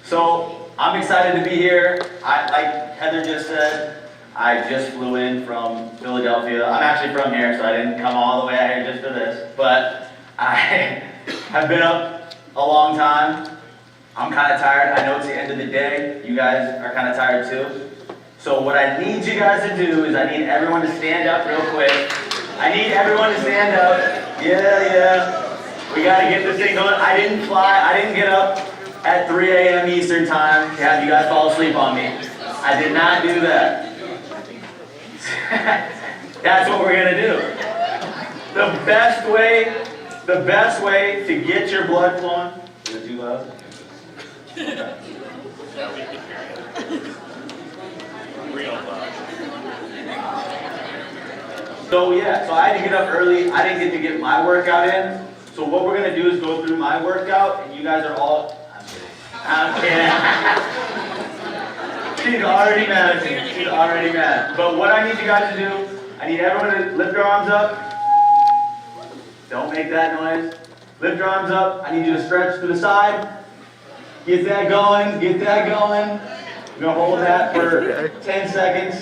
So I'm excited to be here. Like Heather just said, I just flew in from Philadelphia. I'm actually from here, so I didn't come all the way out here just for this. But I have been up a long time. I'm kind of tired. I know it's the end of the day. You guys are kind of tired too. So what I need you guys to do is I need everyone to stand up real quick. I need everyone to stand up. Yeah. We got to get this thing going. I didn't fly. I didn't get up at 3 a.m. Eastern time to have you guys fall asleep on me. I did not do that. That's what we're going to do. The best way to get your blood flowing. Is it too loud? Real loud. So I had to get up early. I didn't get to get my workout in. So what we're going to do is go through my workout, and you guys are all... I'm kidding. She's already mad at me. She's already mad. But what I need you guys to do, I need everyone to lift your arms up. Don't make that noise. Lift your arms up. I need you to stretch to the side. Get that going. Get that going. We're going to hold that for 10 seconds.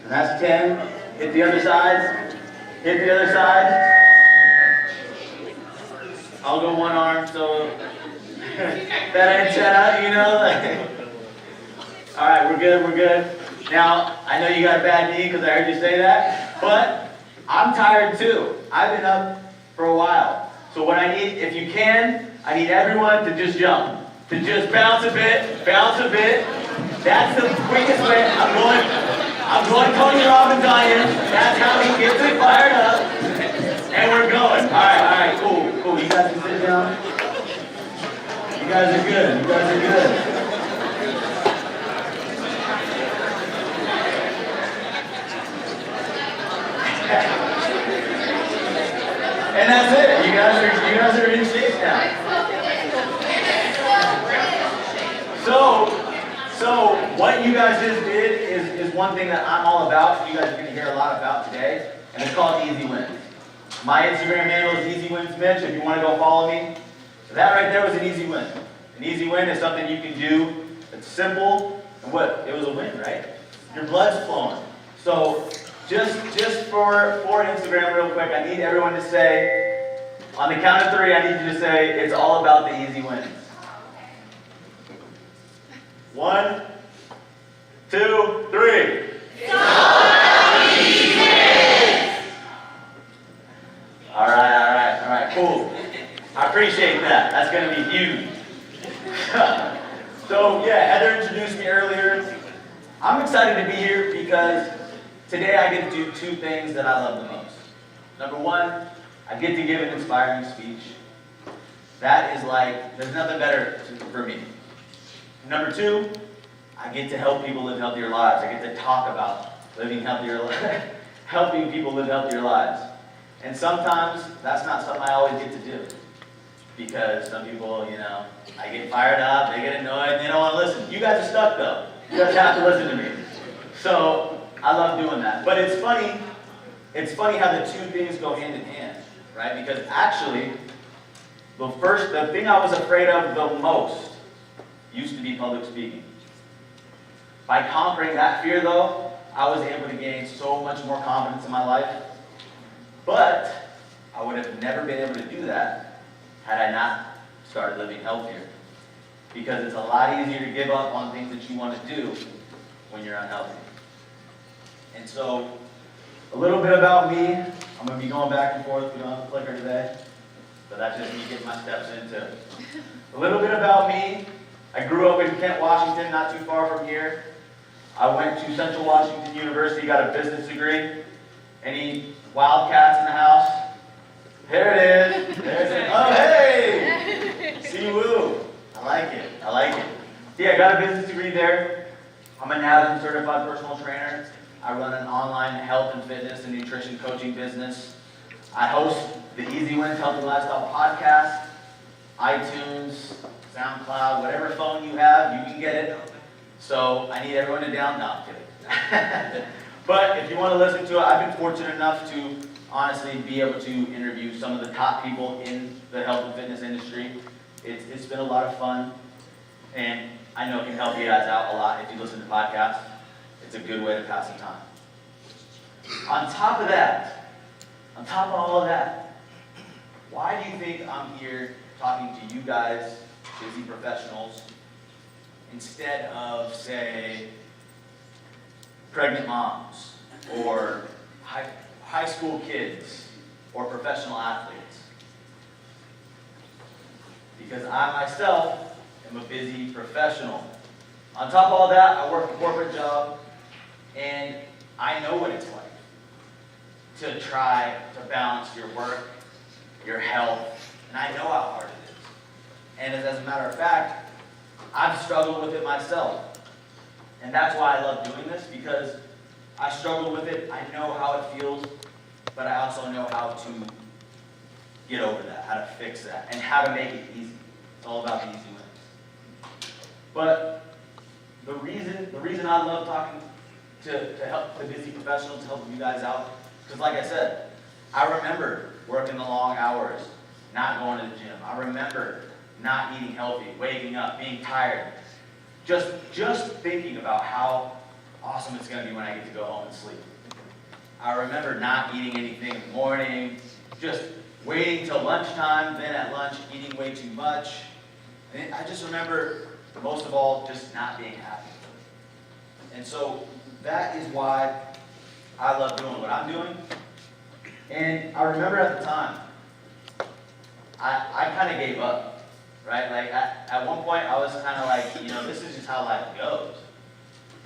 And that's 10. Hit the other side. Hit the other side. I'll go one arm, so that antenna, you know. All right, we're good. Now, I know you got a bad knee because I heard you say that, but I'm tired too. I've been up for a while. So what I need, if you can, I need everyone to just jump, to just bounce a bit. That's the quickest way. I'm going Tony Robbins on you. That's how he gets it fired up. And we're going. All right, cool. You guys can sit down. You guys are good. And that's it. You guys are in shape now. So what you guys just did is one thing that I'm all about. You guys are going to hear a lot about today, and it's called Easy Wins. My Instagram handle is Easy Wins Mitch. If you want to go follow me, that right there was an easy win. An easy win is something you can do. It's simple, and what? It was a win, right? Your blood's flowing. So just for Instagram, real quick, I need everyone to say, on the count of 3, I need you to say, it's all about the easy wins. 1, 2, 3. All right, cool. I appreciate that. That's going to be huge. So, Heather introduced me earlier. I'm excited to be here because today I get to do 2 things that I love the most. Number 1, I get to give an inspiring speech. That is like, there's nothing better for me. Number 2, I get to help people live healthier lives. I get to talk about living healthier lives, helping people live healthier lives. And sometimes that's not something I always get to do. Because some people, I get fired up, they get annoyed, they don't want to listen. You guys are stuck though. You guys have to listen to me. So I love doing that. But it's funny how the 2 things go hand in hand, right? Because actually, the thing I was afraid of the most used to be public speaking. By conquering that fear though, I was able to gain so much more confidence in my life. But I would have never been able to do that had I not started living healthier. Because it's a lot easier to give up on things that you want to do when you're unhealthy. And so, a little bit about me. I'm going to be going back and forth. We don't have a clicker today. So that's just me getting my steps into. A little bit about me. I grew up in Kent, Washington, not too far from here. I went to Central Washington University, got a business degree. Any Wildcats in the house? There it is. There's it. Oh, hey! See woo. I like it. Yeah, I got a business degree there. I'm a NASM certified personal trainer. I run an online health and fitness and nutrition coaching business. I host the Easy Wins Healthy Lifestyle podcast, iTunes, SoundCloud, whatever phone you have, you can get it. So I need everyone to I'm kidding. But if you want to listen to it, I've been fortunate enough to honestly be able to interview some of the top people in the health and fitness industry. It's been a lot of fun. and I know it can help you guys out a lot if you listen to podcasts. It's a good way to pass the time. On top of that, on top of all of that, why do you think I'm here talking to you guys, busy professionals, instead of, say, pregnant moms, or high school kids, or professional athletes? Because I myself am a busy professional. On top of all that, I work a corporate job, and I know what it's like to try to balance your work, your health, and I know how hard it is. And as a matter of fact, I've struggled with it myself. And that's why I love doing this, because I struggle with it, I know how it feels, but I also know how to get over that, how to fix that, and how to make it easy. It's all about the easy wins. But the reason I love talking to help the busy professionals, to help you guys out, because like I said, I remember working the long hours, not going to the gym. I remember not eating healthy, waking up, being tired, just thinking about how awesome it's going to be when I get to go home and sleep. I remember not eating anything in the morning, just waiting till lunchtime, then at lunch eating way too much. And I just remember, most of all, just not being happy. And so that is why I love doing what I'm doing. And I remember at the time, I kind of gave up, right? Like at one point I was kind of like, this is just how life goes,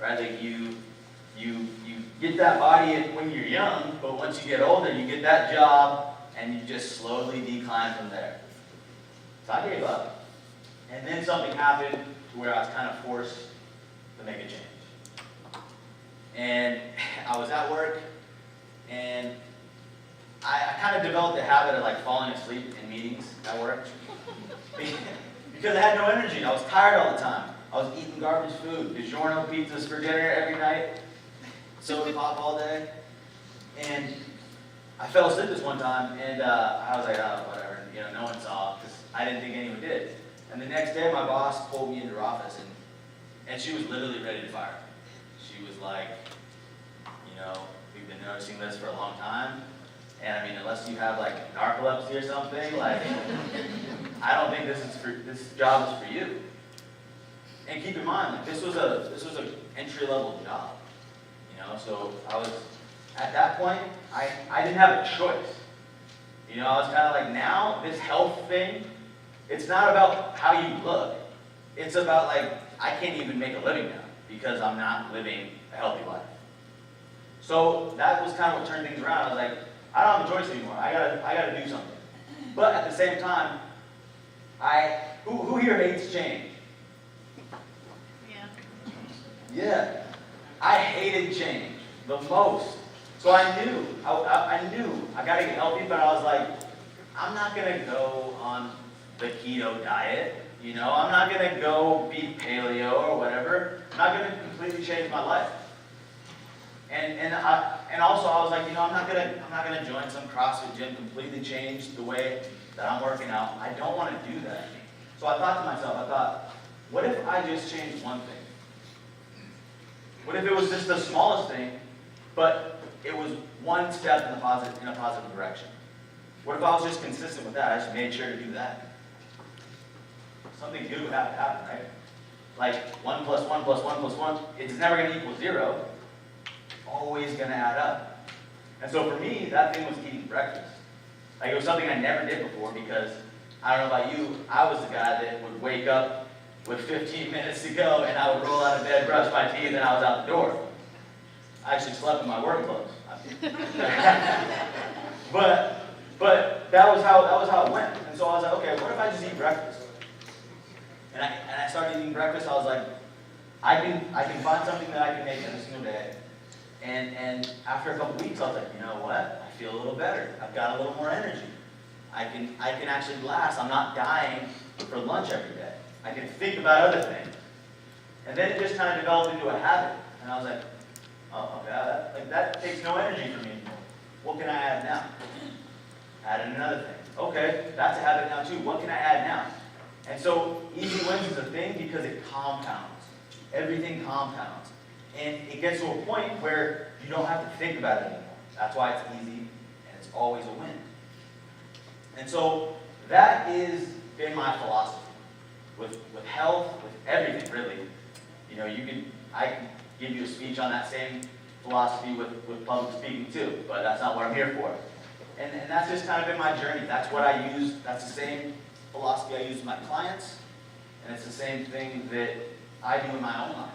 right? Like you get that body when you're young, but once you get older, you get that job, and you just slowly decline from there. So I gave up. And then something happened to where I was kind of forced to make a change. And I was at work, and I kind of developed the habit of like falling asleep in meetings at work because I had no energy. I was tired all the time. I was eating garbage food, DiGiorno pizzas for dinner every night, soda pop all day, and I fell asleep this one time, and I was like, oh, whatever, no one saw, because I didn't think anyone did. And the next day, my boss pulled me into her office, and she was literally ready to fire me. She was like, we've been noticing this for a long time, and I mean, unless you have like narcolepsy or something, like, I don't think this job is for you. And keep in mind, like, this was a entry-level job, so I was, at that point, I didn't have a choice. I was kind of like, now, this health thing, it's not about how you look. It's about, like, I can't even make a living now because I'm not living a healthy life. So that was kind of what turned things around. I was like, I don't have a choice anymore. I gotta do something. But at the same time, who here hates change? Yeah. I hated change the most. So I knew I gotta get healthy, but I was like, I'm not gonna go on the keto diet, I'm not gonna go be paleo or whatever. I'm not gonna completely change my life. And also I was like, I'm not gonna join some CrossFit gym, completely change the way that I'm working out. I don't want to do that. So I thought to myself, what if I just changed one thing? What if it was just the smallest thing, but it was one step in a positive direction? What if I was just consistent with that? I just made sure to do that. Something good would have to happen, right? Like 1 + 1 + 1 + 1, it's never going to equal 0. Always going to add up. And so for me, that thing was eating breakfast. Like it was something I never did before because, I don't know about you, I was the guy that would wake up with 15 minutes to go and I would roll out of bed, brush my teeth, and I was out the door. I actually slept in my work clothes. But that was how it went. And so I was like, okay, what if I just eat breakfast? And I started eating breakfast. I was like, I can find something that I can make every single day. And after a couple weeks, I was like, you know what? I feel a little better. I've got a little more energy. I can actually last. I'm not dying for lunch every day. I can think about other things. And then it just kind of developed into a habit. And I was like, oh, okay, that takes no energy from me anymore. What can I add now? Add in another thing. Okay, that's a habit now too. What can I add now? And so easy wins is a thing because it compounds. Everything compounds. And it gets to a point where you don't have to think about it anymore. That's why it's easy and it's always a win. And so that is been my philosophy. With health, with everything really. You know, I can give you a speech on that same philosophy with public speaking too, but that's not what I'm here for. And that's just kind of been my journey. That's what I use. That's the same philosophy I use with my clients, and it's the same thing that I do in my own life.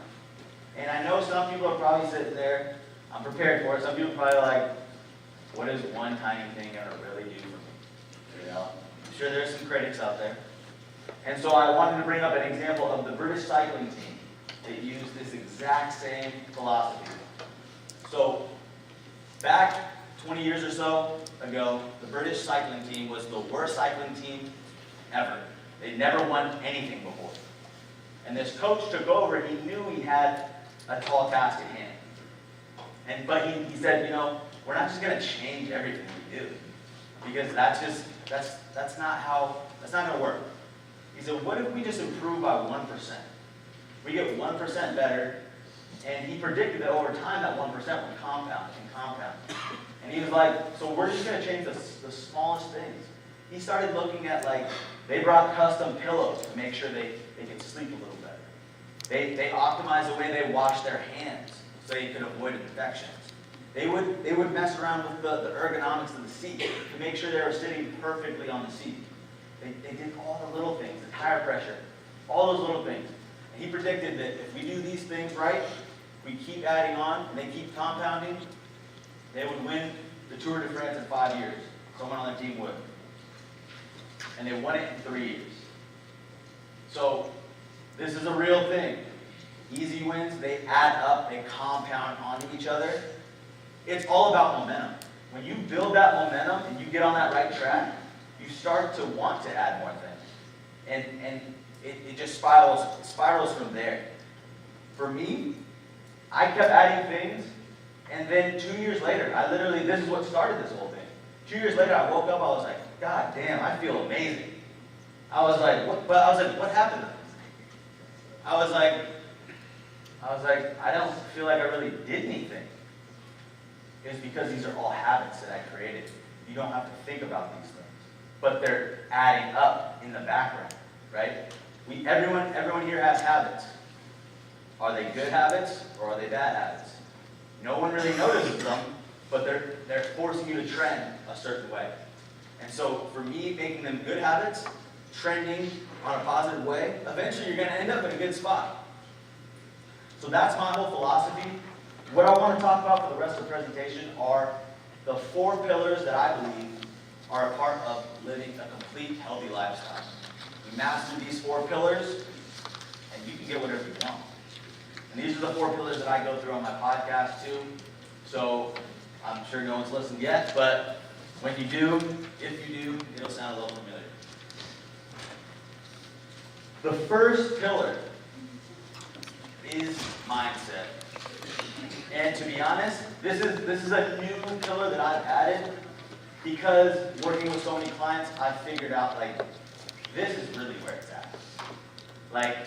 And I know some people are probably sitting there, I'm prepared for it, some people are probably like, what is one tiny thing going to really do for me? You know, I'm sure there's some critics out there. And so I wanted to bring up an example of the British cycling team that used this exact same philosophy. So back 20 years or so ago, the British cycling team was the worst cycling team ever. They'd never won anything before. And this coach took over, he knew he had a tall task at hand. But he said, you know, we're not just going to change everything we do. Because that's not going to work. He said, what if we just improve by 1%? We get 1% better, and he predicted that over time that 1% would compound and compound. And he was like, so we're just going to change the smallest things. He started looking at, like, they brought custom pillows to make sure they could sleep a little better. They optimized the way they washed their hands so they could avoid infections. They would mess around with the ergonomics of the seat to make sure they were sitting perfectly on the seat. They did all the little things, the tire pressure, all those little things. And he predicted that if we do these things right, we keep adding on, and they keep compounding, they would win the Tour de France in 5 years. Someone on their team would. And they won it in 3 years. So this is a real thing. Easy wins, they add up, they compound onto each other. It's all about momentum. When you build that momentum and you get on that right track, you start to want to add more things. And it just spirals from there. For me, I kept adding things, and then 2 years later, this is what started this whole thing. 2 years later, I woke up, I was like, God damn, I feel amazing. I was like, what happened? I was like, I don't feel like I really did anything. It's because these are all habits that I created. You don't have to think about these things. But they're adding up in the background, right? Everyone here has habits. Are they good habits or are they bad habits? No one really notices them, but they're forcing you to trend a certain way. And so for me, making them good habits, trending on a positive way, eventually you're going to end up in a good spot. So that's my whole philosophy. What I want to talk about for the rest of the presentation are the 4 pillars that I believe are a part of living a complete, healthy lifestyle. You master these 4 pillars, and you can get whatever you want. And these are the 4 pillars that I go through on my podcast too. So I'm sure no one's listened yet, but when you do, if you do, it'll sound a little familiar. The first pillar is mindset. And to be honest, this is a new pillar that I've added because working with so many clients, I've figured out, like, this is really where it's at. Like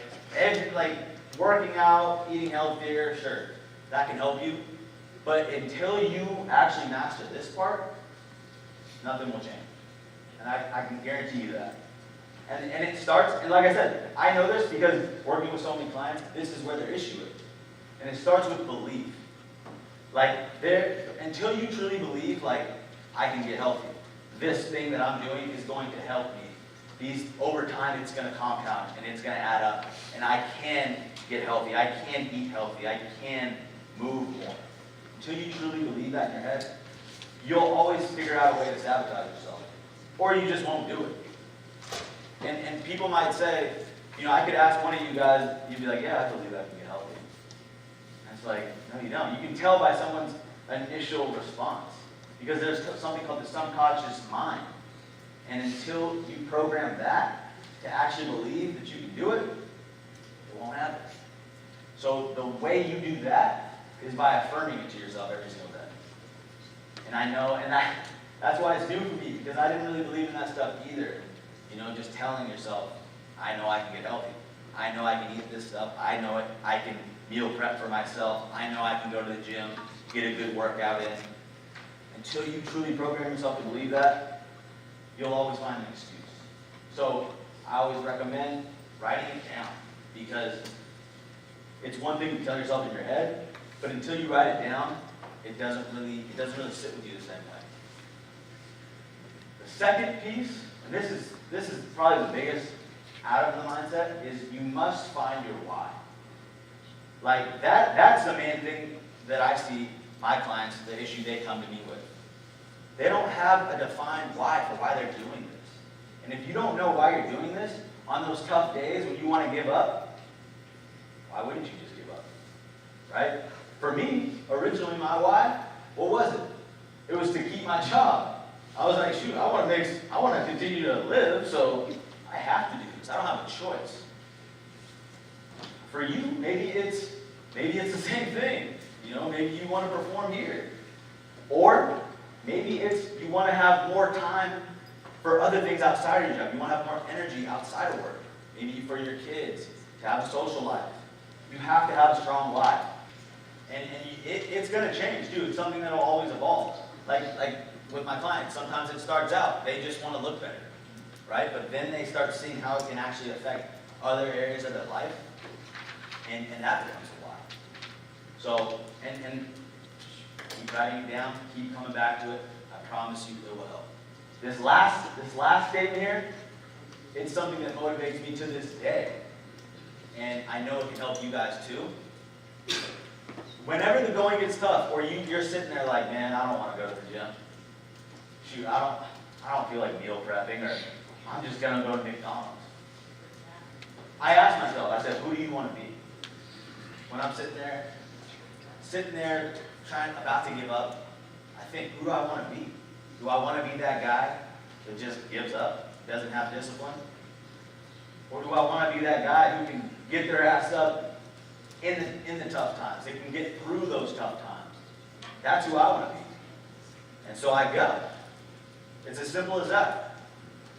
working out, eating healthier, sure, that can help you. But until you actually master this part, nothing will change. And I can guarantee you that. And it starts, and like I said, I know this because working with so many clients, this is where their issue is. And it starts with belief. Like, until you truly believe, like, I can get healthy. This thing that I'm doing is going to help me. Over time, it's going to compound, and it's going to add up. And I can get healthy. I can eat healthy. I can move more. Until you truly believe that in your head, you'll always figure out a way to sabotage yourself. Or you just won't do it. And people might say, you know, I could ask one of you guys, you'd be like, yeah, I believe I can get healthy. And it's like, no, you don't. You can tell by someone's initial response. Because there's something called the subconscious mind. And until you program that to actually believe that you can do it, it won't happen. So the way you do that is by affirming it to yourself every single day. And I know, and that's why it's new for me, because I didn't really believe in that stuff either. You know, just telling yourself I know I can get healthy. I know I can eat this stuff. I know it. I can meal prep for myself. I know I can go to the gym, get a good workout in. Until you truly program yourself to believe that, you'll always find an excuse. So I always recommend writing it down, because it's one thing to tell yourself in your head, but until you write it down, it doesn't really sit with you the same way. The second piece, and this is probably the biggest out of the mindset, is you must find your why. Like that's the main thing that I see my clients, the issue they come to me with. They don't have a defined why for why they're doing this. And if you don't know why you're doing this, on those tough days when you want to give up, why wouldn't you just give up? Right? For me, originally my why, what was it? It was to keep my job. I was like, shoot, I want to continue to live, so I have to do this. I don't have a choice. For you, maybe it's the same thing. You know, maybe you want to perform here. Or maybe it's you want to have more time for other things outside of your job. You want to have more energy outside of work. Maybe for your kids, to have a social life. You have to have a strong why. And it's going to change, too. It's something that will always evolve. Like with my clients, sometimes it starts out, they just want to look better, right? But then they start seeing how it can actually affect other areas of their life, and that becomes a why. So, and keep writing it down, keep coming back to it. I promise you it will help. This last statement here, it's something that motivates me to this day. And I know it can help you guys too. Whenever the going gets tough, or you're sitting there like, man, I don't want to go to the gym. Shoot, I don't feel like meal prepping, or I'm just gonna go to McDonald's. I ask myself, I said, who do you want to be? When I'm sitting there about to give up, I think, who do I want to be? Do I want to be that guy that just gives up, doesn't have discipline? Or do I want to be that guy who can get their ass up in the tough times? They can get through those tough times. That's who I want to be. And so I go. It's as simple as that.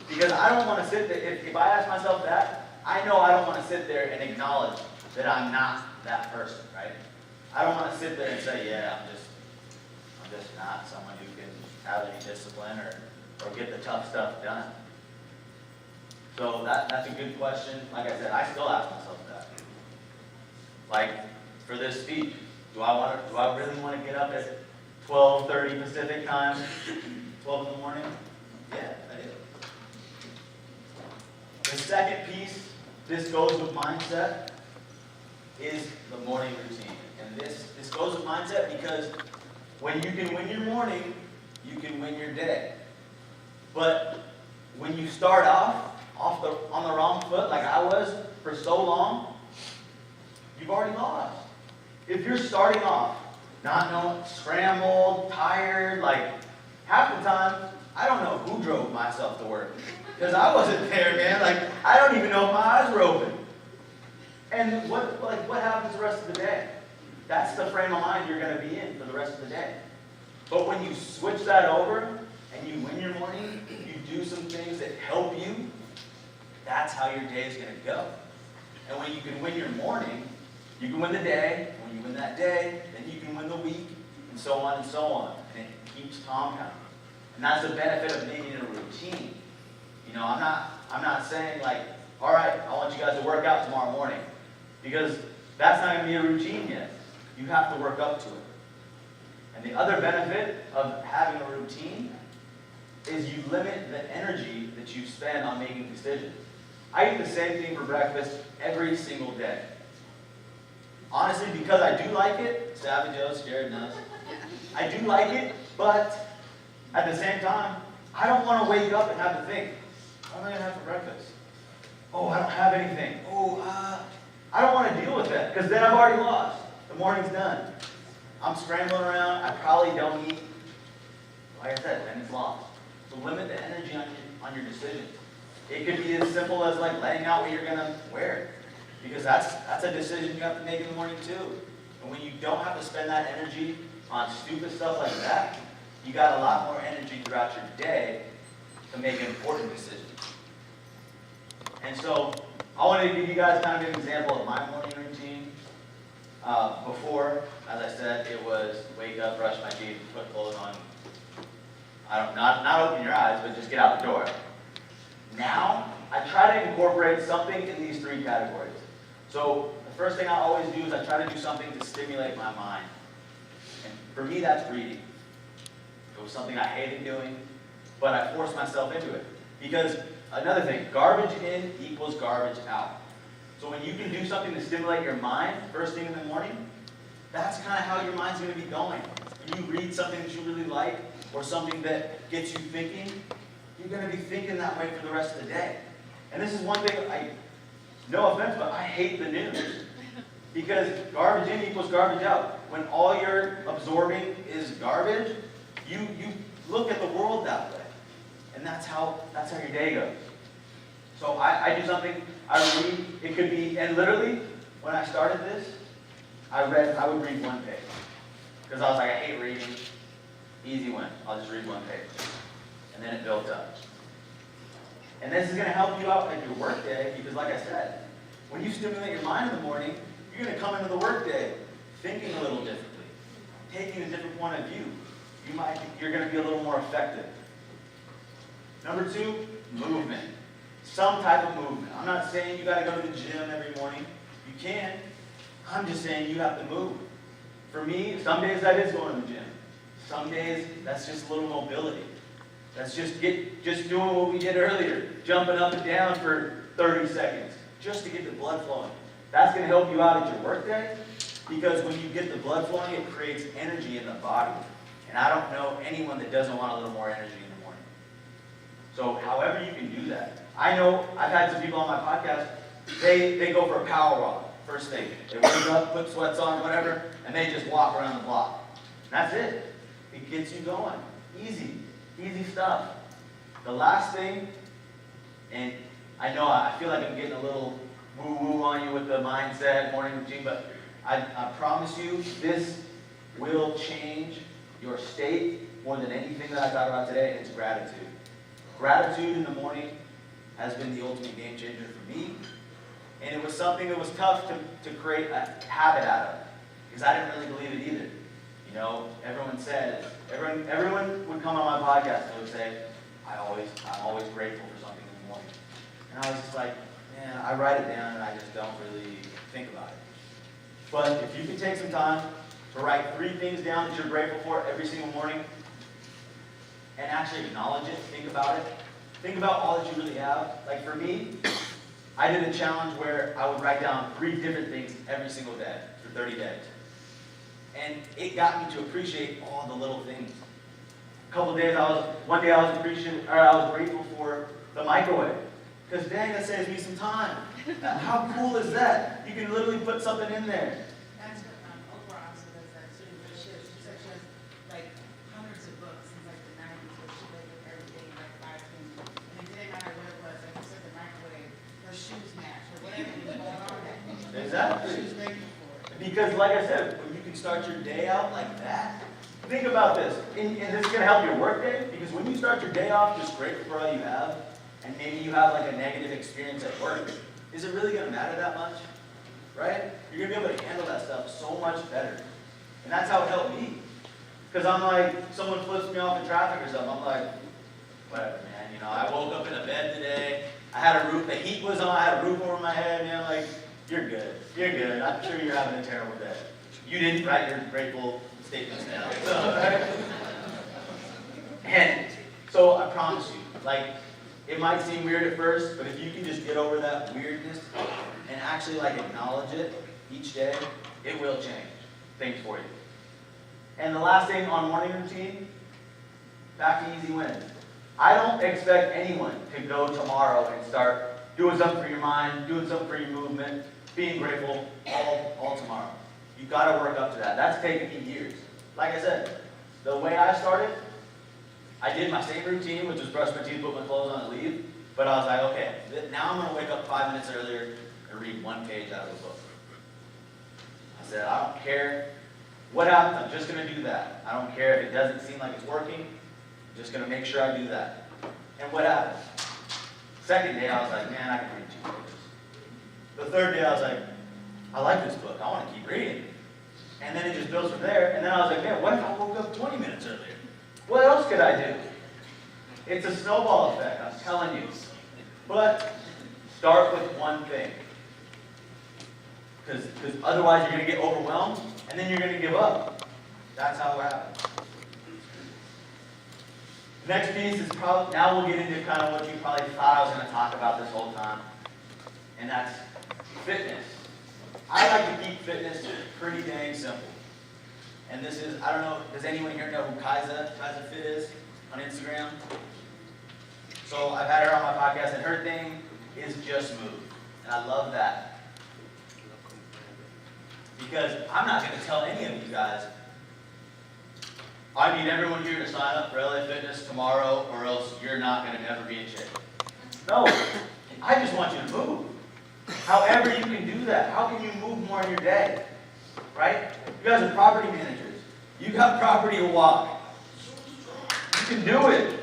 Because I don't want to sit there, if I ask myself that, I know I don't want to sit there and acknowledge that I'm not that person, right? I don't want to sit there and say, yeah, I'm just not someone who can have any discipline or get the tough stuff done. So that's a good question. Like I said, I still ask myself that. Like, for this speech, do I really want to get up at 12:30 Pacific time, 12 in the morning? Yeah, I do. The second piece, this goes with mindset, is the morning routine. And this goes with mindset because when you can win your morning, you can win your day. But when you start on the wrong foot, like I was for so long, you've already lost. If you're starting off not knowing, scrambled, tired, like half the time, I don't know who drove myself to work. Because I wasn't there, man. Like, I don't even know if my eyes were open. And what happens the rest of the day? That's the frame of mind you're going to be in for the rest of the day. But when you switch that over and you win your morning, you do some things that help you, that's how your day is going to go. And when you can win your morning, you can win the day. When you win that day, then you can win the week, and so on and so on. And it keeps compounding. And that's the benefit of making it a routine. You know, I'm not saying like, all right, I want you guys to work out tomorrow morning. Because that's not going to be a routine yet. You have to work up to it. And the other benefit of having a routine is you limit the energy that you spend on making decisions. I eat the same thing for breakfast every single day. Honestly, because I do like it, Savage O's, Jared knows. I do like it, but at the same time, I don't want to wake up and have to think, what am I going to have for breakfast? Oh, I don't have anything. I don't want to deal with that, because then I've already lost. The morning's done. I'm scrambling around. I probably don't eat. Like I said, then it's lost. So limit the energy on your decisions. It could be as simple as like laying out what you're going to wear, because that's a decision you have to make in the morning too. And when you don't have to spend that energy on stupid stuff like that, you got a lot more energy throughout your day to make important decisions. And so I wanted to give you guys kind of an example of my morning routine. Before, as I said, it was wake up, brush my teeth, put clothes on. Not open your eyes, but just get out the door. Now, I try to incorporate something in these three categories. So the first thing I always do is I try to do something to stimulate my mind. And for me, that's reading. It was something I hated doing, but I forced myself into it. Because another thing, garbage in equals garbage out. So when you can do something to stimulate your mind first thing in the morning, that's kind of how your mind's going to be going. When you read something that you really like, or something that gets you thinking, you're going to be thinking that way for the rest of the day. And this is one thing, no offense, but I hate the news. Because garbage in equals garbage out. When all you're absorbing is garbage, you look at the world that way. And that's how your day goes. So I do something, I read, it could be, and literally, when I started this, I would read one page. Because I was like, I hate reading. Easy win. I'll just read one page. And then it built up. And this is going to help you out at your work day, because like I said, when you stimulate your mind in the morning, you're going to come into the work day thinking a little differently, taking a different point of view. You're going to be a little more effective. Number 2, movement. Some type of movement. I'm not saying you got to go to the gym every morning. You can. I'm just saying you have to move. For me, some days that is going to the gym. Some days that's just a little mobility. That's just doing what we did earlier, jumping up and down for 30 seconds, just to get the blood flowing. That's going to help you out at your work day, because when you get the blood flowing, it creates energy in the body. And I don't know anyone that doesn't want a little more energy in the morning. So however you can do that. I know I've had some people on my podcast, they go for a power walk first thing. They wake up, put sweats on, whatever, and they just walk around the block. That's it. It gets you going. Easy stuff. The last thing, and I know I feel like I'm getting a little woo-woo on you with the mindset, morning routine, but I promise you this will change your state more than anything that I thought about today, and it's gratitude. Gratitude in the morning has been the ultimate game changer for me, and it was something that was tough to create a habit out of, because I didn't really believe it either. You know, everyone would come on my podcast and they would say, I'm always grateful for something in the morning. And I was just like, man, I write it down and I just don't really think about it. But if you can take some time to write 3 things down that you're grateful for every single morning, and actually acknowledge it, think about it, think about all that you really have. Like for me, I did a challenge where I would write down 3 different things every single day for 30 days. And it got me to appreciate all the little things. One day I was grateful for the microwave. Because dang, that saves me some time. How cool is that? You can literally put something in there. That's what Oprah also does that too. But she said she has like hundreds of books since like the 90s where she read them every day like 5 things. And it didn't matter what it was, like you said, the microwave, her shoes match, or whatever was going on that day. Exactly. She was grateful for it. Because like I said, when you can start your day out like that, think about this. And this is going to help your work day, because when you start your day off just grateful for all you have, and maybe you have like a negative experience at work, is it really going to matter that much? Right? You're going to be able to handle that stuff so much better. And that's how it helped me. Because I'm like, someone flips me off in traffic or something, I'm like, whatever, man. You know, I woke up in a bed today, I had a roof, the heat was on, I had a roof over my head, man, like, you're good. You're good. I'm sure you're having a terrible day. You didn't write your grateful statements down. So, right? And so I promise you, like, it might seem weird at first, but if you can just get over that weirdness and actually like acknowledge it each day, it will change things for you. And the last thing on morning routine, back to easy wins. I don't expect anyone to go tomorrow and start doing something for your mind, doing something for your movement, being grateful all tomorrow. You've got to work up to that. That's taken me years. Like I said, the way I started, I did my same routine, which was brush my teeth, put my clothes on, and leave. But I was like, okay, now I'm going to wake up 5 minutes earlier and read 1 page out of the book. I said, I don't care what happens, I'm just going to do that. I don't care if it doesn't seem like it's working, I'm just going to make sure I do that. And what happened? Second day, I was like, man, I can read 2 The third day I was like, I like this book, I want to keep reading. And then it just builds from there, and then I was like, man, what if I woke up 20 minutes earlier? What else could I do? It's a snowball effect, I'm telling you. But start with one thing. Because otherwise you're going to get overwhelmed, and then you're going to give up. That's how it happens. Next piece is probably, now we'll get into kind of what you probably thought I was going to talk about this whole time, and that's fitness. I like to keep fitness pretty dang simple. And this is, I don't know, does anyone here know who Kaiza Fit is on Instagram? So I've had her on my podcast, and her thing is just move. And I love that. Because I'm not going to tell any of you guys, I need everyone here to sign up for LA Fitness tomorrow, or else you're not going to ever be in shape. No, I just want you to move. However you can do that. How can you move more in your day? Right? You guys are property managers. You got property to walk. You can do it.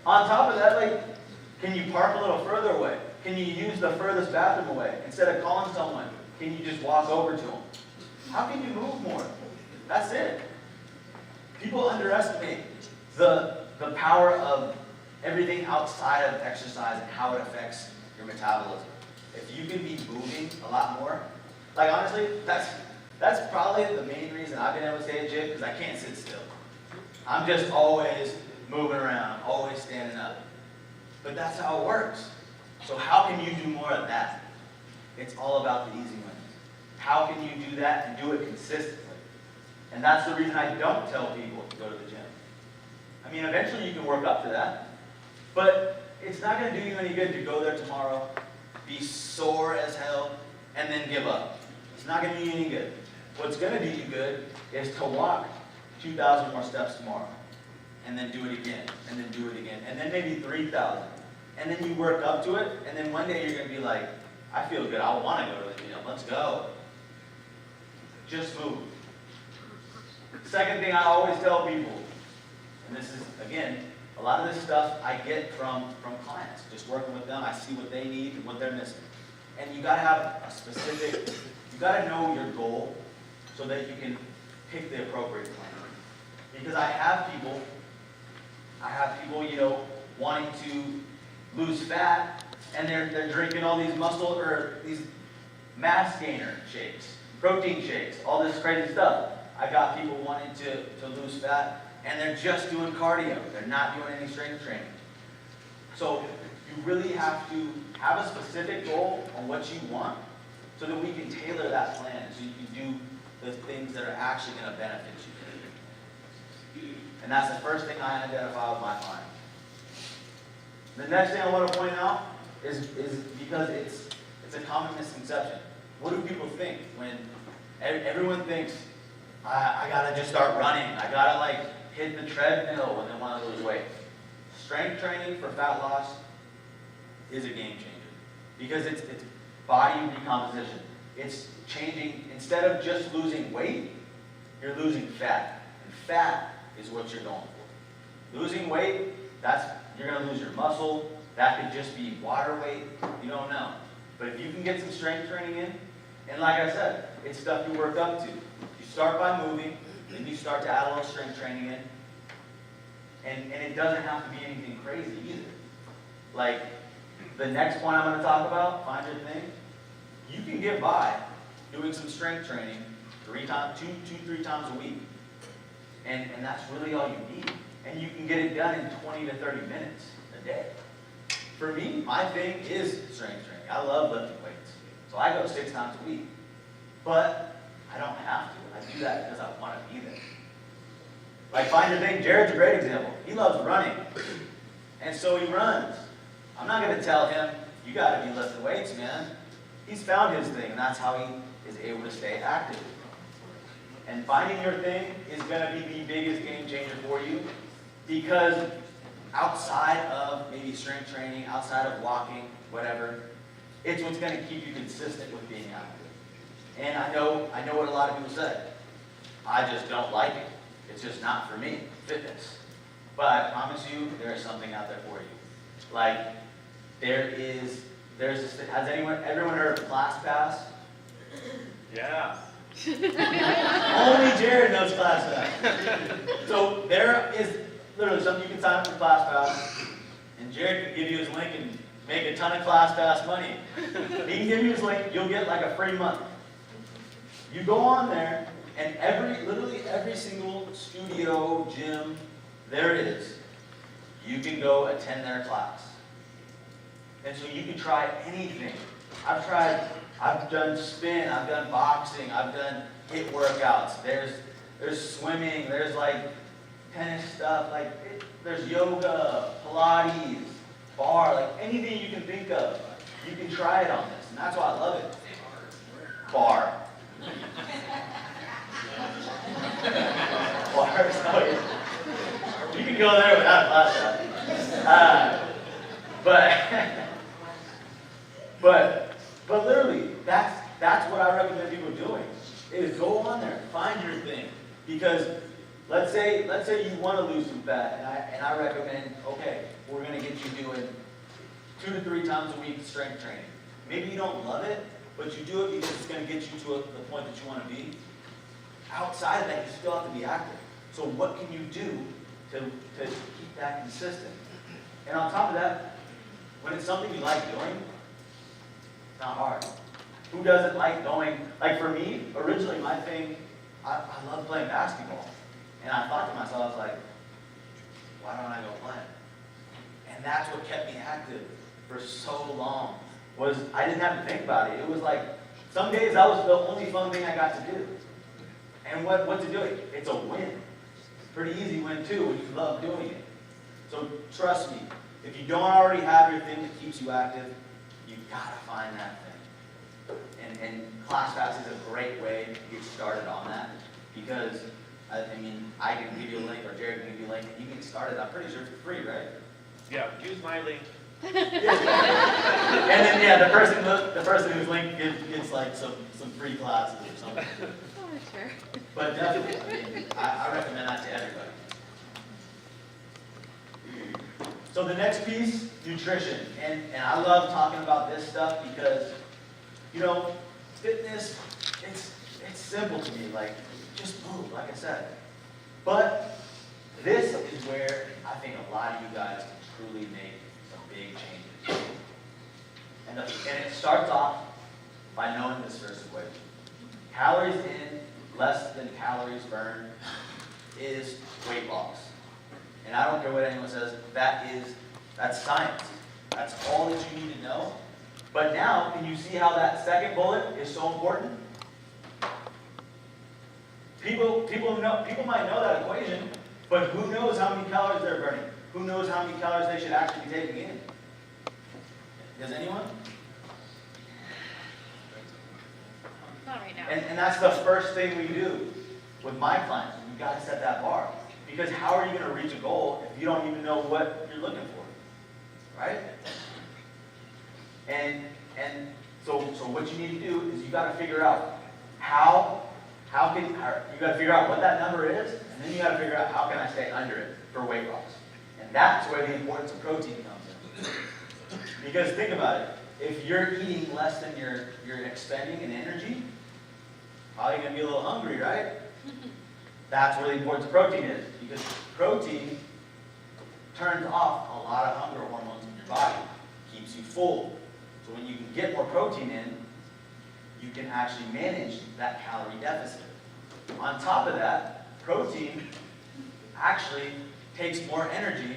On top of that, like, can you park a little further away? Can you use the furthest bathroom away? Instead of calling someone, can you just walk over to them? How can you move more? That's it. People underestimate the power of everything outside of exercise and how it affects your metabolism. If you can be moving a lot more, like honestly, that's probably the main reason I've been able to stay in shape, because I can't sit still. I'm just always moving around, always standing up. But that's how it works. So how can you do more of that? It's all about the easy wins. How can you do that and do it consistently? And that's the reason I don't tell people to go to the gym. I mean, eventually you can work up to that, but it's not going to do you any good to go there tomorrow, be sore as hell, and then give up. It's not going to do you any good. What's going to do you good is to walk 2,000 more steps tomorrow, and then do it again, and then do it again, and then maybe 3,000. And then you work up to it, and then one day you're going to be like, I feel good, I want to go to the gym, let's go. Just move. Second thing I always tell people, and this is, again, a lot of this stuff I get from clients, just working with them, I see what they need and what they're missing. And you got to have a specific, you got to know your goal so that you can pick the appropriate plan. Because I have people, you know, wanting to lose fat, and they're drinking all these muscle, or these mass gainer shakes, protein shakes, all this crazy stuff. I got people wanting to lose fat, and they're just doing cardio. They're not doing any strength training. So you really have to have a specific goal on what you want, so that we can tailor that plan, so you can do the things that are actually going to benefit you. And that's the first thing I identify with my clients. The next thing I want to point out is because it's a common misconception. What do people think when everyone thinks, I gotta just start running, I gotta like hit the treadmill when they want to lose weight? Strength training for fat loss is a game changer, because it's body recomposition. It's changing, instead of just losing weight, you're losing fat. And fat is what you're going for. Losing weight, you're going to lose your muscle. That could just be water weight. You don't know. But if you can get some strength training in, and like I said, it's stuff you work up to. You start by moving, then you start to add a little strength training in. And it doesn't have to be anything crazy either. Like, the next point I'm going to talk about, find your thing, you can get by doing some strength training 3 times a week. And that's really all you need. And you can get it done in 20 to 30 minutes a day. For me, my thing is strength training. I love lifting weights. So I go 6 times a week. But I don't have to. I do that because I want to be there. Like, find your thing. Jared's a great example. He loves running. And so he runs. I'm not going to tell him, you got to be lifting weights, man. He's found his thing, and that's how he is able to stay active. And finding your thing is going to be the biggest game changer for you, because outside of maybe strength training, outside of walking, whatever, it's what's going to keep you consistent with being active. And I know what a lot of people say. I just don't like it. It's just not for me, fitness. But I promise you, there is something out there for you. Like, there is everyone heard of ClassPass? Yeah. Only Jared knows ClassPass. So there is literally something you can sign up for ClassPass, and Jared can give you his link and make a ton of ClassPass money. He can give you his link, you'll get like a free month. You go on there, and literally every single studio, gym, there is, you can go attend their class. And so you can try anything. I've done spin, I've done boxing, I've done HIIT workouts, there's swimming, there's like tennis stuff, there's yoga, Pilates, bar, like anything you can think of, you can try it on this. And that's why I love it. Bar. Bars, oh yeah. You can go there without class. But literally, that's what I recommend people doing, is go on there, find your thing. Because let's say you want to lose some fat, and I recommend, okay, we're going to get you doing 2 to 3 times a week strength training. Maybe you don't love it, but you do it because it's going to get you to the point that you want to be. Outside of that, you still have to be active. So what can you do to keep that consistent? And on top of that, when it's something you like doing, it's not hard. Who doesn't like going? Like for me, originally my thing, I love playing basketball. And I thought to myself, I was like, why don't I go play? And that's what kept me active for so long, was I didn't have to think about it. It was like, some days that was the only fun thing I got to do. And what to do? It's a win. It's a pretty easy win too when you love doing it. So trust me, if you don't already have your thing that keeps you active, you've got to find that thing. And ClassPass is a great way to get started on that, because I can give you a link, or Jared can give you a link, and you can get started. I'm pretty sure it's free, right? Yeah, use my link. And then yeah, the person whose link gets like some free classes or something. Oh, sure. But definitely, I recommend that to everybody. So the next piece, nutrition. And I love talking about this stuff because, fitness, it's simple to me. Like, just move, like I said. But this is where I think a lot of you guys can truly make some big changes. And it starts off by knowing this first equation. Calories in, less than calories burned is weight loss. And I don't care what anyone says, that's science. That's all that you need to know. But now, can you see how that second bullet is so important? People might know that equation, but who knows how many calories they're burning? Who knows how many calories they should actually be taking in? Does anyone? Not right now. And that's the first thing we do with my clients. We've got to set that bar. Because how are you going to reach a goal if you don't even know what you're looking for? Right? And so what you need to do is you got to figure out you got to figure out what that number is, and then you got to figure out how can I stay under it for weight loss. And that's where the importance of protein comes in. Because think about it, if you're eating less than you're expending in energy, probably going to be a little hungry, right? That's where the importance of protein is, because protein turns off a lot of hunger hormones in your body, keeps you full. So when you can get more protein in, you can actually manage that calorie deficit. On top of that, protein actually takes more energy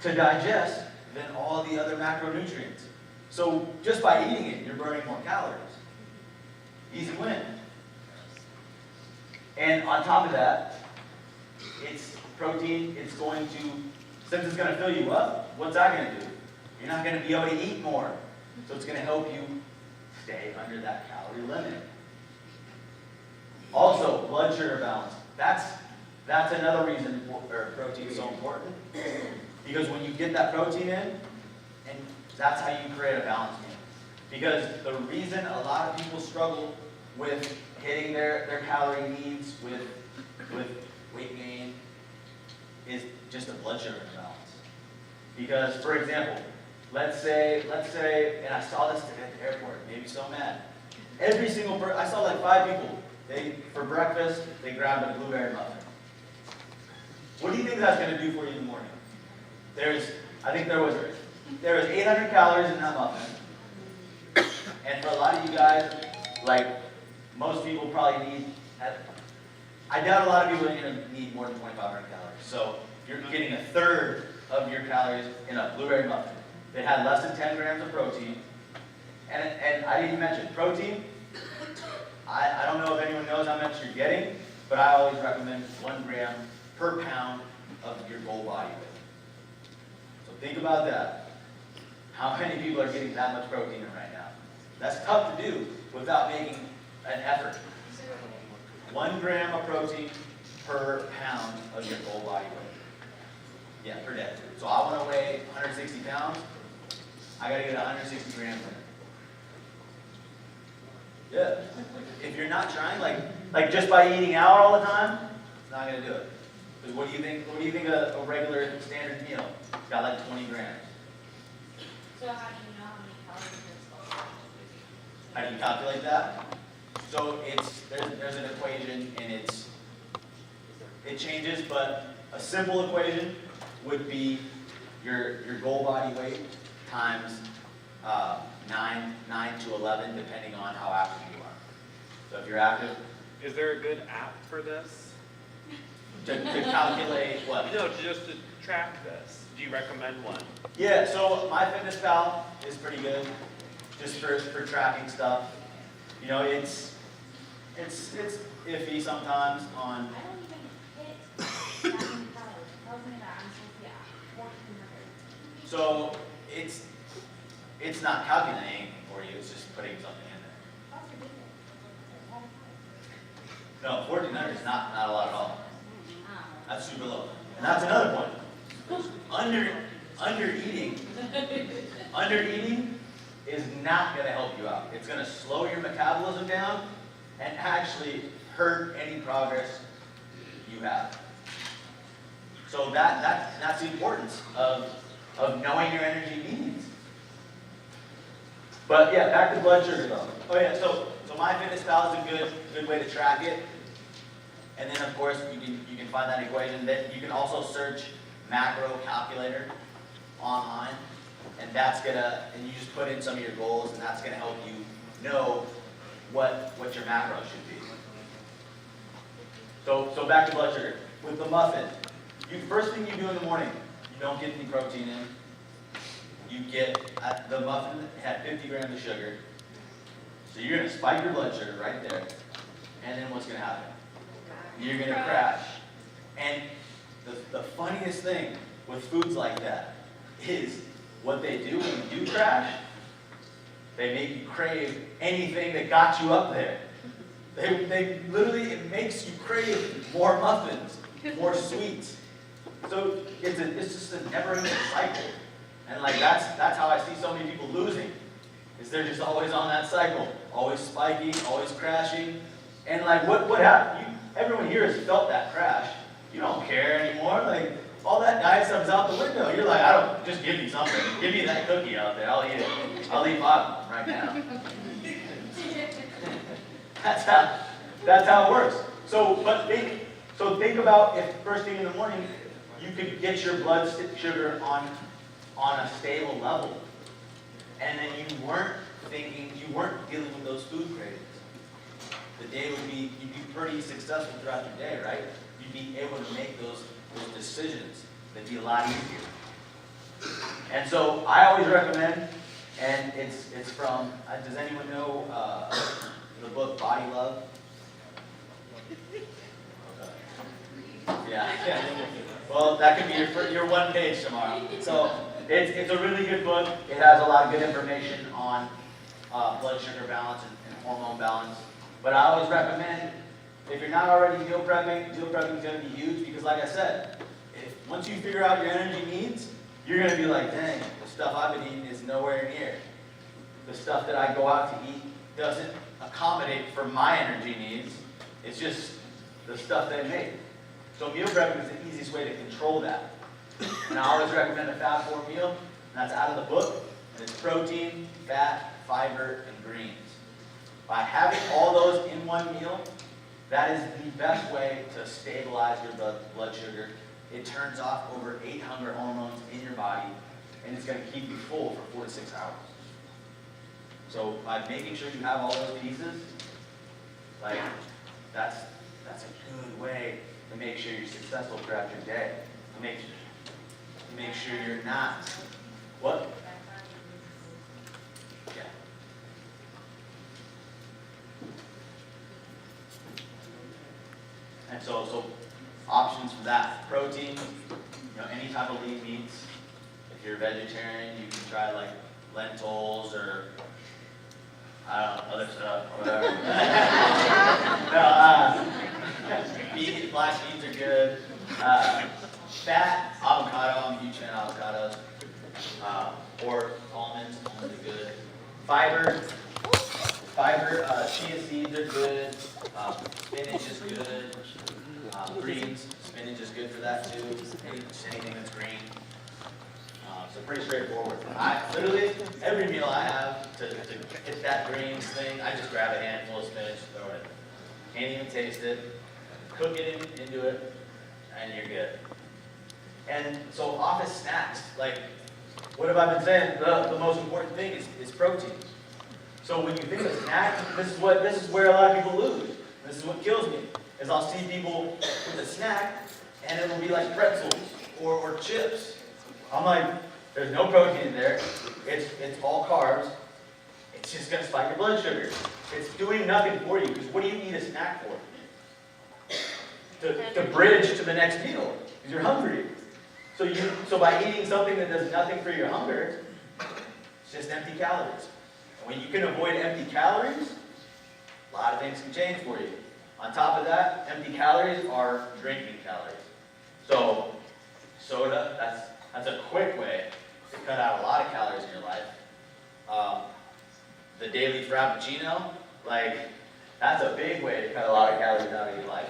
to digest than all the other macronutrients. So just by eating it, you're burning more calories. Easy win. And on top of that, it's protein, since it's going to fill you up, what's that going to do? You're not going to be able to eat more. So it's going to help you stay under that calorie limit. Also, blood sugar balance. That's another reason protein is so important. Because when you get that protein in, and that's how you create a balanced meal. Because the reason a lot of people struggle with hitting their calorie needs with weight gain is just a blood sugar imbalance. Because, for example, let's say, and I saw this at the airport, made me so mad. Every single person, I saw like 5 people, for breakfast, they grabbed a blueberry muffin. What do you think that's going to do for you in the morning? I think there was 800 calories in that muffin. And for a lot of you guys, like most people probably need, I doubt a lot of people are going to need more than 2,500 calories. So you're getting a third of your calories in a blueberry muffin. It had less than 10 grams of protein. And I didn't even mention protein. I don't know if anyone knows how much you're getting, but I always recommend 1 gram per pound of your goal body weight. So think about that. How many people are getting that much protein in right now? That's tough to do without making an effort. 1 gram of protein per pound of your goal body weight. Yeah, per day. So I want to weigh 160 pounds. I got to get 160 grams in. Yeah. If you're not trying, like just by eating out all the time, it's not going to do it. Because what do you think? What do you think a regular standard meal? It's got like 20 grams. So how do you know how many calories it's supposed How do you calculate that? So there's an equation and it changes, but a simple equation would be your goal body weight times 9 to 11, depending on how active you are. So if you're active, Is there a good app for this? to calculate what? No, just to track this. Do you recommend one? Yeah, so MyFitnessPal is pretty good, just for tracking stuff. You know, it's iffy sometimes on. I don't even hit 9 calories. It tells me that I'm supposed to be at 1,400. So it's not calculating anything for you, it's just putting something in there. That's ridiculous. No, 1,400 is not a lot at all. Oh. That's super low. And that's another point. Undereating is not going to help you out. It's going to slow your metabolism down and actually hurt any progress you have. So that's the importance of knowing your energy needs. But yeah, back to blood sugar though. Oh yeah, so MyFitnessPal is a good way to track it. And then of course you can find that equation. That you can also search macro calculator online, and you just put in some of your goals, and that's gonna help you know what your macro should be. So back to blood sugar. With the muffin, first thing you do in the morning, you don't get any protein in. You get, the muffin had 50 grams of sugar. So you're gonna spike your blood sugar right there. And then what's gonna happen? You're gonna crash. And the funniest thing with foods like that is what they do when you do crash, they make you crave anything that got you up there. They literally, it makes you crave more muffins, more sweets. So it's just a never-ending cycle. And like that's how I see so many people losing, is they're just always on that cycle, always spiking, always crashing. And like what happened? Everyone here has felt that crash. You don't care anymore. Like all that diet stuff's out the window. You're like, just give me something. Give me that cookie out there. I'll eat it. I'll eat 5 of them right now. That's how it works. So think about if first thing in the morning you could get your blood sugar on a stable level, and then you weren't dealing with those food cravings. The day you'd be pretty successful throughout your day, right? You'd be able to make those decisions. They'd be a lot easier. And so I always recommend, and it's from, does anyone know the book Body Love? Yeah. Well, that could be your one page tomorrow. So it's a really good book. It has a lot of good information on blood sugar balance and hormone balance. But I always recommend, if you're not already meal prepping is going to be huge because, like I said, once you figure out your energy needs, you're going to be like, dang, the stuff I've been eating is nowhere near. The stuff that I go out to eat doesn't accommodate for my energy needs. It's just the stuff they make. So meal prepping is the easiest way to control that. And I always recommend a fast forward meal. that's out of the book, and it's protein, fat, fiber, and greens. By having all those in one meal, that is the best way to stabilize your blood sugar. It turns off over 8 hunger hormones in your body, and it's going to keep you full for 4 to 6 hours. So by making sure you have all those pieces, like that's a good way to make sure you're successful throughout your day. To make sure you're not. What? Yeah. And so options for that. Protein, any type of lean meats. If you're a vegetarian, you can try like lentils or I don't know, other stuff, whatever. No, black beans are good. Fat, avocado, I'm a huge fan of avocados. Or almonds are good. Fiber, chia seeds are good. Spinach is good. Greens, spinach is good for that too. Anything that's green. So pretty straightforward. Literally, every meal I have to hit that greens thing, I just grab a handful of spinach, throw it in. Can't even taste it. Cook it into it, and you're good. And so office snacks, like, what have I been saying? The most important thing is protein. So when you think of snack, this is where a lot of people lose. This is what kills me, is I'll see people with a snack, and it will be like pretzels or chips. I'm like, there's no protein in there. It's all carbs. It's just gonna spike your blood sugar. It's doing nothing for you, because what do you need a snack for? To bridge to the next meal, because you're hungry. So by eating something that does nothing for your hunger, it's just empty calories. And when you can avoid empty calories, a lot of things can change for you. On top of that, empty calories are drinking calories. So soda, that's a quick way to cut out a lot of calories in your life. The daily frappuccino, like, that's a big way to cut a lot of calories out of your life.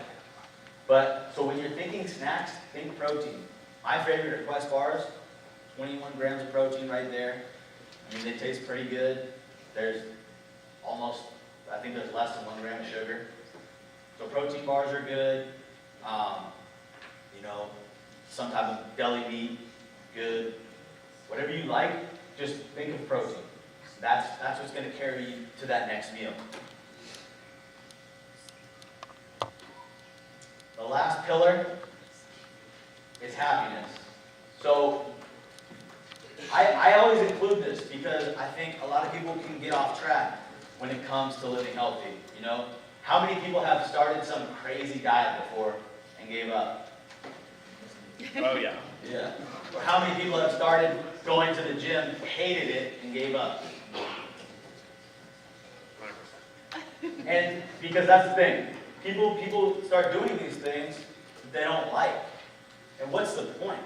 But, so when you're thinking snacks, think protein. My favorite are Quest bars, 21 grams of protein right there. I mean, they taste pretty good. There's I think there's less than 1 gram of sugar. So protein bars are good. Some type of deli meat, good. Whatever you like, just think of protein. That's what's going to carry you to that next meal. The last pillar is happiness. So I always include this because I think a lot of people can get off track when it comes to living healthy. How many people have started some crazy diet before and gave up? Oh yeah. Yeah. Or how many people have started going to the gym, hated it, and gave up? 100%. And because that's the thing. People start doing these things that they don't like. And what's the point?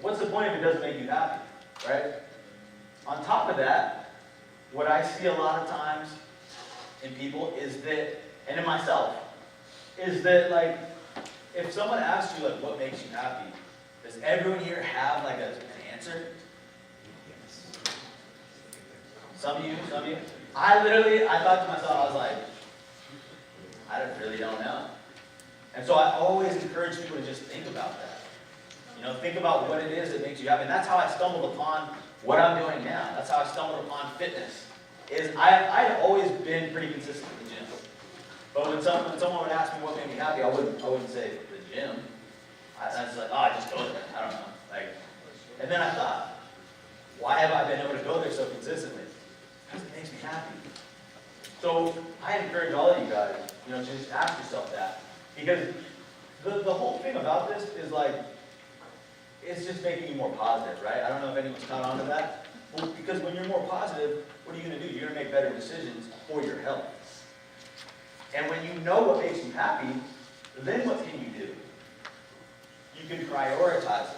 What's the point if it doesn't make you happy, right? On top of that, what I see a lot of times in people is that, and in myself, is that like, if someone asks you like, what makes you happy, does everyone here have like an answer? Some of you. I thought to myself, I was like, I really don't know. And so I always encourage people to just think about that. Think about what it is that makes you happy. And that's how I stumbled upon what I'm doing now. That's how I stumbled upon fitness. I'd always been pretty consistent in the gym. But when someone would ask me what made me happy, I wouldn't say the gym. I was like, I just go there. I don't know. And then I thought, why have I been able to go there so consistently? Because it makes me happy. So I encourage all of you guys, to just ask yourself that. Because the whole thing about this is like, it's just making you more positive, right? I don't know if anyone's caught on to that. Well, because when you're more positive, what are you going to do? You're going to make better decisions for your health. And when you know what makes you happy, then what can you do? You can prioritize it,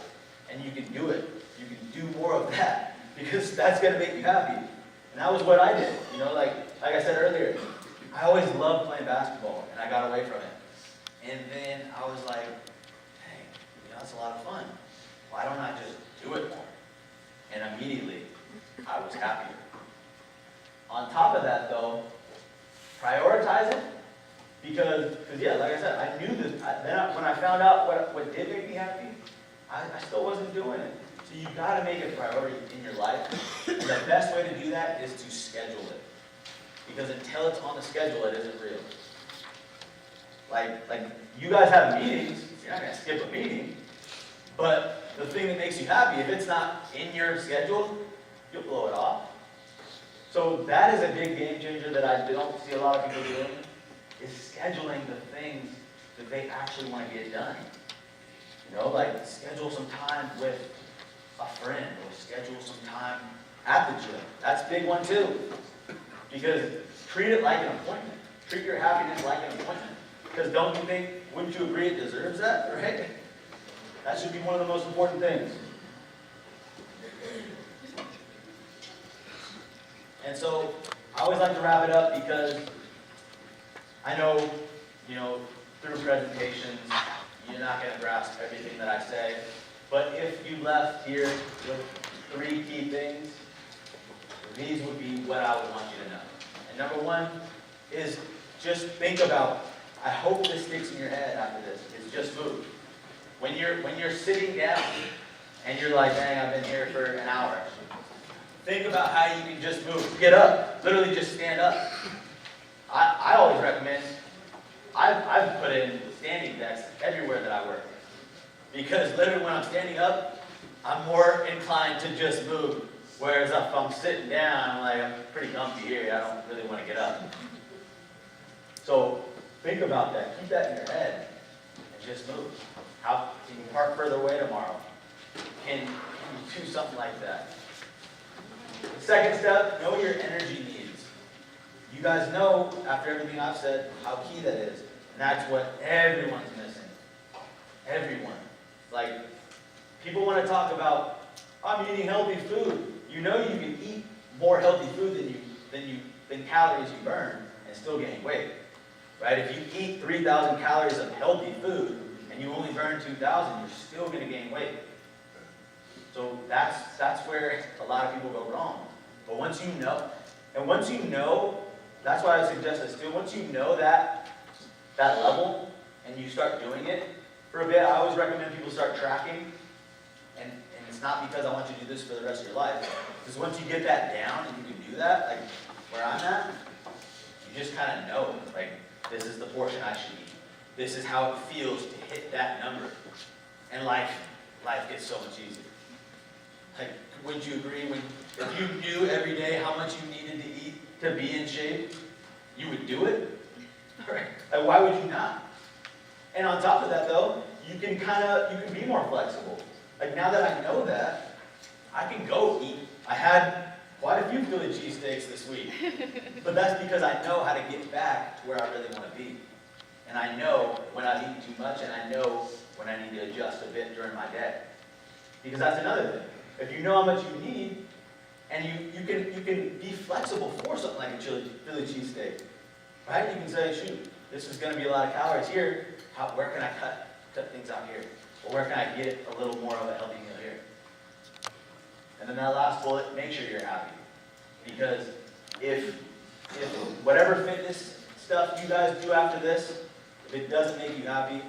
and you can do it. You can do more of that, because that's going to make you happy. And that was what I did. Like I said earlier, I always loved playing basketball, and I got away from it. And then I was like, hey, that's a lot of fun. Why don't I just do it more? And immediately, I was happier. On top of that though, prioritize it, because yeah, like I said, I knew this, when I found out what did make me happy, I still wasn't doing it. So you gotta make it a priority in your life. And the best way to do that is to schedule it. Because until it's on the schedule, it isn't real. Like you guys have meetings, you're not gonna skip a meeting, but the thing that makes you happy, if it's not in your schedule, you'll blow it off. So that is a big game changer that I don't see a lot of people doing, is scheduling the things that they actually want to get done. You know, like schedule some time with a friend, or schedule some time at the gym. That's a big one too. Because treat it like an appointment. Treat your happiness like an appointment. Because don't you think, wouldn't you agree it deserves that, right? That should be one of the most important things. And so, I always like to wrap it up because I know, through presentations, you're not going to grasp everything that I say. But if you left here with 3 key things, these would be what I would want you to know. And number 1 is just think about, I hope this sticks in your head after this, is just move. When you're sitting down and you're like, dang, I've been here for an hour. Think about how you can just move. Get up. Literally just stand up. I always recommend, I've put in standing desks everywhere that I work. Because literally when I'm standing up, I'm more inclined to just move. Whereas if I'm sitting down, I'm pretty comfy here. I don't really want to get up. So think about that. Keep that in your head. And just move. How can you park further away tomorrow? Can you do something like that? The second step, know your energy needs. You guys know, after everything I've said, how key that is. And that's what everyone's missing. Everyone. People want to talk about, I'm eating healthy food. You know you can eat more healthy food than calories you burn and still gain weight. Right? If you eat 3,000 calories of healthy food and you only burn 2,000, you're still going to gain weight. So that's where a lot of people go wrong. But once you know, that's why I suggest this too, once you know that level and you start doing it for a bit, I always recommend people start tracking. And it's not because I want you to do this for the rest of your life. Because once you get that down and you can do that, like where I'm at, you just kind of know, this is the portion I should eat. This is how it feels to hit that number. And life gets so much easier. Wouldn't you agree? If you knew every day how much you needed to eat to be in shape, you would do it? Right? Why would you not? And on top of that though, you can be more flexible. Now that I know that, I can go eat. I had quite a few Philly cheesesteaks this week. But that's because I know how to get back to where I really want to be. And I know when I've eaten too much, and I know when I need to adjust a bit during my day. Because that's another thing. If you know how much you need, and you can be flexible for something like a Philly cheesesteak. Right? You can say, shoot, this is going to be a lot of calories here. Where can I cut things out here? Or where can I get a little more of a healthy meal here? And then that last bullet, make sure you're happy. Because if whatever fitness stuff you guys do after this, if it doesn't make you happy,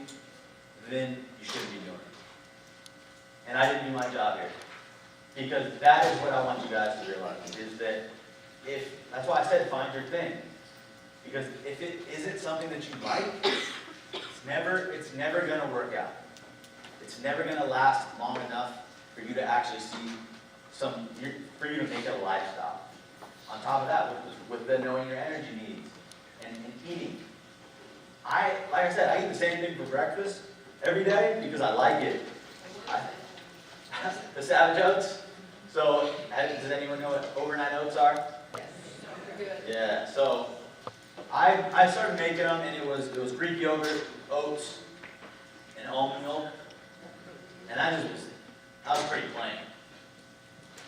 then you shouldn't be doing it. And I didn't do my job here. Because that is what I want you guys to realize, is that that's why I said find your thing. Because if it isn't something that you like, it's never going to work out. It's never going to last long enough for you to actually see for you to make it a lifestyle. On top of that, with the knowing your energy needs and eating. Like I said, I eat the same thing for breakfast every day because I like it. The Savage Oats. So, does anyone know what overnight oats are? Yes. Yeah. So, I started making them, and it was Greek yogurt, oats, and almond milk, and I was pretty plain.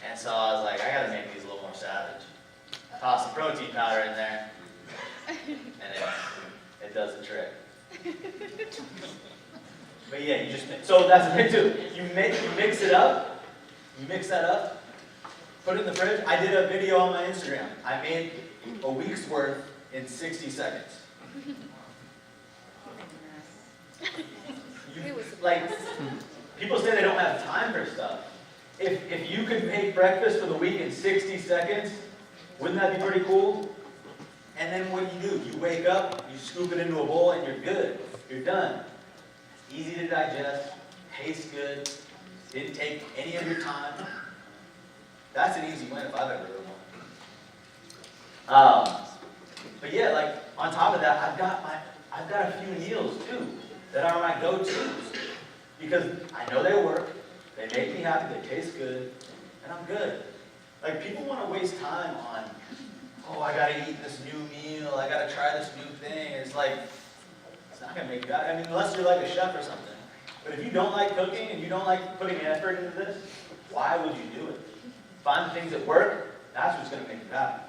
And so I was like, I gotta make these a little more savage. Toss some protein powder in there, and it does the trick. But yeah, so that's the thing too. You mix it up. You mix that up, put it in the fridge. I did a video on my Instagram. I made a week's worth in 60 seconds. Like, people say they don't have time for stuff. If you could make breakfast for the week in 60 seconds, wouldn't that be pretty cool? And then what do? You wake up, you scoop it into a bowl, and you're good. You're done. Easy to digest, tastes good, didn't take any of your time. That's an easy win if I've ever heard one. But yeah, like on top of that, I've got a few meals too that are my go-tos because I know they work, they make me happy, they taste good, and I'm good. Like people want to waste time on, oh, I gotta eat this new meal, I gotta try this new thing. It's like, it's not gonna make you happy. I mean, unless you're like a chef or something. But if you don't like cooking and you don't like putting effort into this, why would you do it? Find the things that work, that's what's gonna make you happy.